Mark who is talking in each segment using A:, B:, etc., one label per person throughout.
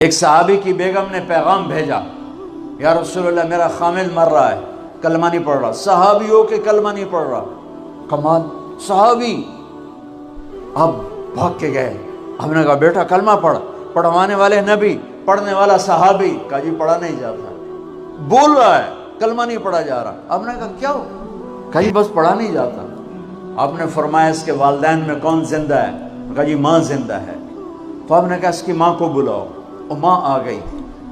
A: ایک صحابی کی بیگم نے پیغام بھیجا، یا رسول اللہ میرا خامل مر رہا ہے، کلمہ نہیں پڑھ رہا۔ صحابی ہو کے کلمہ نہیں پڑھ رہا، کمال صحابی۔ اب بھاگ کے گئے، ہم نے کہا بیٹا کلمہ پڑھ، پڑھوانے والے نبی، پڑھنے والا صحابی۔ کہا جی پڑھا نہیں جاتا، بول رہا ہے کلمہ نہیں پڑھا جا رہا۔ ہم نے کہا کیا ہو؟ کہا جی بس پڑھا نہیں جاتا۔ آپ نے فرمایا اس کے والدین میں کون زندہ ہے؟ کہا جی ماں زندہ ہے۔ تو آپ نے کہا اس کی ماں کو بلاؤ، وہ ماں آ گئی۔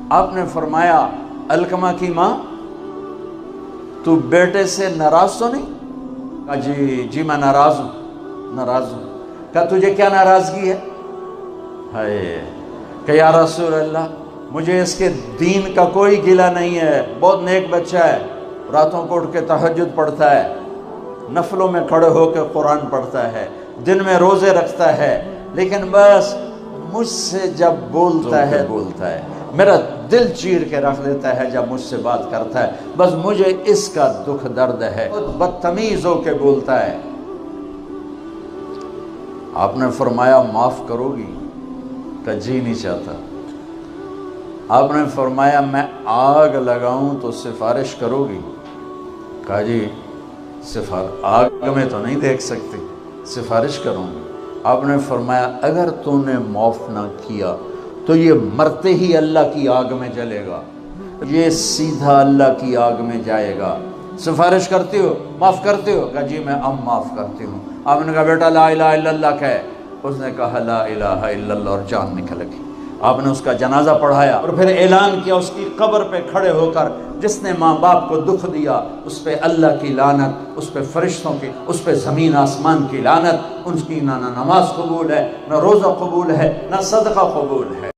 A: آپ نے فرمایا علقمہ کی ماں تو بیٹے سے ناراض تو نہیں؟ کہا جی میں ناراض ہوں۔ کہا تجھے کیا ناراضگی ہے؟ ہائے کہ یا رسول اللہ مجھے اس کے دین کا کوئی گلہ نہیں ہے، بہت نیک بچہ ہے، راتوں کو اٹھ کے تہجد پڑھتا ہے، نفلوں میں کھڑے ہو کے قرآن پڑھتا ہے، دن میں روزے رکھتا ہے، لیکن بس مجھ سے جب بولتا ہے میرا دل چیر کے رکھ دیتا ہے جب مجھ سے بات کرتا ہے، بس مجھے اس کا دکھ درد ہے، بدتمیز ہو کے بولتا ہے۔ آپ نے فرمایا معاف کرو گی؟ کہ جی نہیں چاہتا۔ آپ نے فرمایا میں آگ لگاؤں تو سفارش کرو گی؟ کہا جی آگ میں تو نہیں دیکھ سکتی، سفارش کروں گی۔ آپ نے فرمایا اگر تو نے معاف نہ کیا تو یہ مرتے ہی اللہ کی آگ میں جلے گا، یہ سیدھا اللہ کی آگ میں جائے گا، سفارش کرتی ہو، معاف کرتے ہو؟ کہا جی میں اب معاف کرتی ہوں۔ آپ نے کہا بیٹا لا الہ الا اللہ کہے۔ اس نے کہا لا الہ الا اللہ اور جان نکل گئی۔ آپ نے اس کا جنازہ پڑھایا اور پھر اعلان کیا اس کی قبر پہ کھڑے ہو کر جس نے ماں باپ کو دکھ دیا اس پہ اللہ کی لعنت، اس پہ فرشتوں کی، اس پہ زمین آسمان کی لعنت، ان کی نہ نماز قبول ہے، نہ روزہ قبول ہے، نہ صدقہ قبول ہے۔